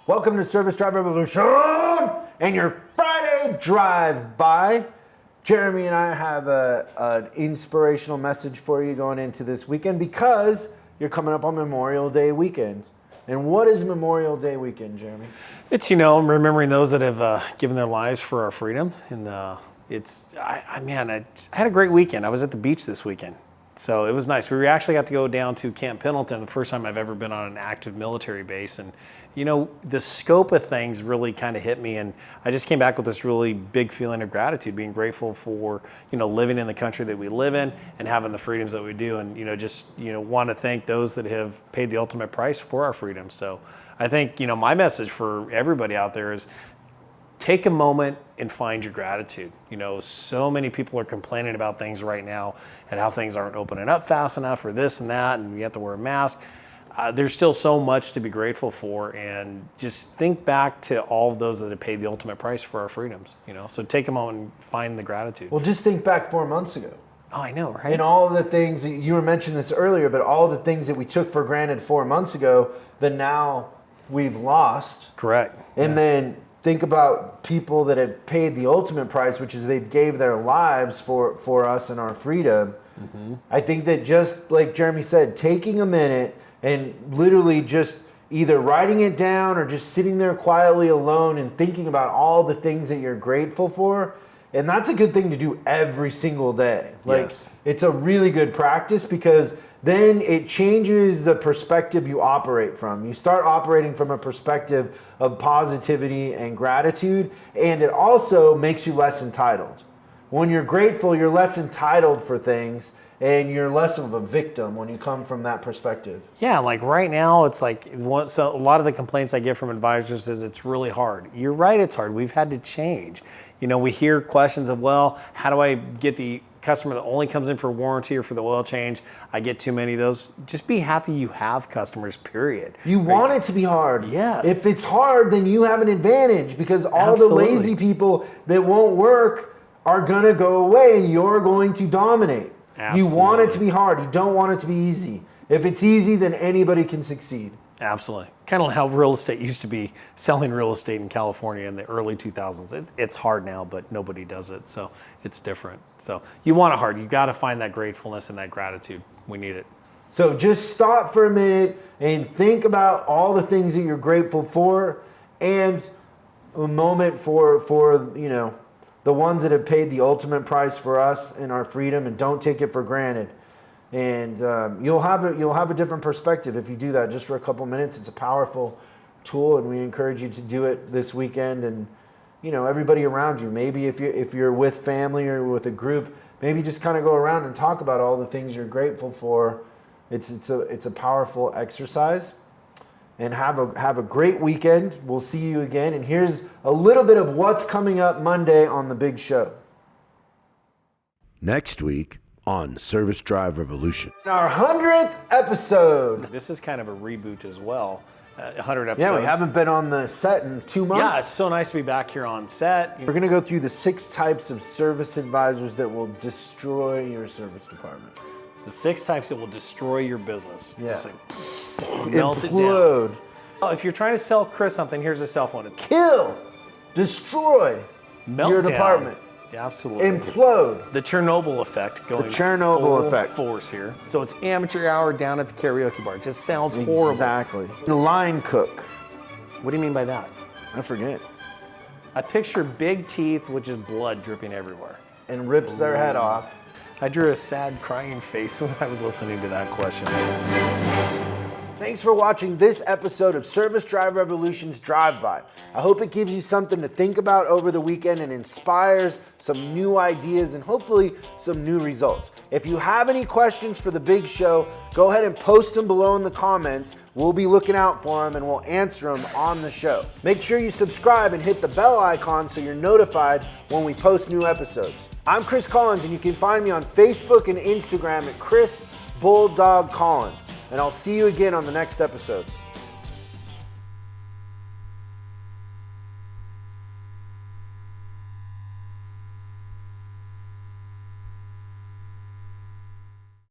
Welcome to Service Drive Revolution and your Friday drive-by. Jeremy and I have an inspirational message for you going into this weekend because you're coming up on Memorial Day weekend. And what is Memorial Day weekend, Jeremy? It's, remembering those that have given their lives for our freedom. And I had a great weekend. I was at the beach this weekend. So it was nice. We actually got to go down to Camp Pendleton, the first time I've ever been on an active military base. And, the scope of things really kind of hit me. And I just came back with this really big feeling of gratitude, being grateful for, living in the country that we live in and having the freedoms that we do. And, want to thank those that have paid the ultimate price for our freedom. So I think, my message for everybody out there is take a moment and find your gratitude. So many people are complaining about things right now and how things aren't opening up fast enough or this and that, and you have to wear a mask. There's still so much to be grateful for, and just think back to all of those that have paid the ultimate price for our freedoms. So take a moment and find the gratitude. Well, just think back 4 months ago. Oh, I know, right? And all of the things, you were mentioning this earlier, but all the things that we took for granted 4 months ago that now we've lost. Correct. And then think about people that have paid the ultimate price, which is they gave their lives for us and our freedom. Mm-hmm. I think that just like Jeremy said, taking a minute and literally just either writing it down or just sitting there quietly alone and thinking about all the things that you're grateful for. And that's a good thing to do every single day. Yes. It's a really good practice because then it changes the perspective you operate from. You start operating from a perspective of positivity and gratitude, and it also makes you less entitled. When you're grateful, you're less entitled for things, and you're less of a victim when you come from that perspective. Yeah, like right now, it's like so a lot of the complaints I get from advisors is it's really hard. You're right, it's hard. We've had to change. We hear questions of, well, how do I get the customer that only comes in for warranty or for the oil change? I get too many of those. Just be happy you have customers, period. You want it to be hard. Yes. If it's hard, then you have an advantage because all Absolutely. the lazy people that won't work are going to go away and you're going to dominate. Absolutely. You want it to be hard. You don't want it to be easy. If it's easy, then anybody can succeed. Absolutely. Kind of how real estate used to be, selling real estate in California in the early 2000s. It's hard now, but nobody does it. So it's different. So you want it hard. You got to find that gratefulness and that gratitude. We need it. So just stop for a minute and think about all the things that you're grateful for and a moment for the ones that have paid the ultimate price for us and our freedom, and don't take it for granted. And you'll have a different perspective if you do that just for a couple minutes. It's a powerful tool, and we encourage you to do it this weekend. And everybody around you, maybe if you're with family or with a group, maybe just kind of go around and talk about all the things you're grateful for. It's a powerful exercise. And have a great weekend. We'll see you again. And here's a little bit of what's coming up Monday on the big show. Next week on Service Drive Revolution. Our 100th episode. This is kind of a reboot as well. 100 episodes. Yeah, we haven't been on the set in 2 months. Yeah, it's so nice to be back here on set. We're going to go through the 6 types of service advisors that will destroy your service department. The 6 types that will destroy your business. Yeah. Just melt it Implode. down. Oh, if you're trying to sell Chris something, here's a cell phone. Kill. Destroy your department. Yeah, absolutely. Implode. The Chernobyl effect going full force here. So it's amateur hour down at the karaoke bar. It just sounds horrible. Exactly. The line cook. What do you mean by that? I forget. I picture big teeth with just blood dripping everywhere. And rips their head off. I drew a sad crying face when I was listening to that question. Thanks for watching this episode of Service Drive Revolution's Drive-By. I hope it gives you something to think about over the weekend and inspires some new ideas and hopefully some new results. If you have any questions for the big show, go ahead and post them below in the comments. We'll be looking out for them and we'll answer them on the show. Make sure you subscribe and hit the bell icon so you're notified when we post new episodes. I'm Chris Collins, and you can find me on Facebook and Instagram at Chris Bulldog Collins. And I'll see you again on the next episode.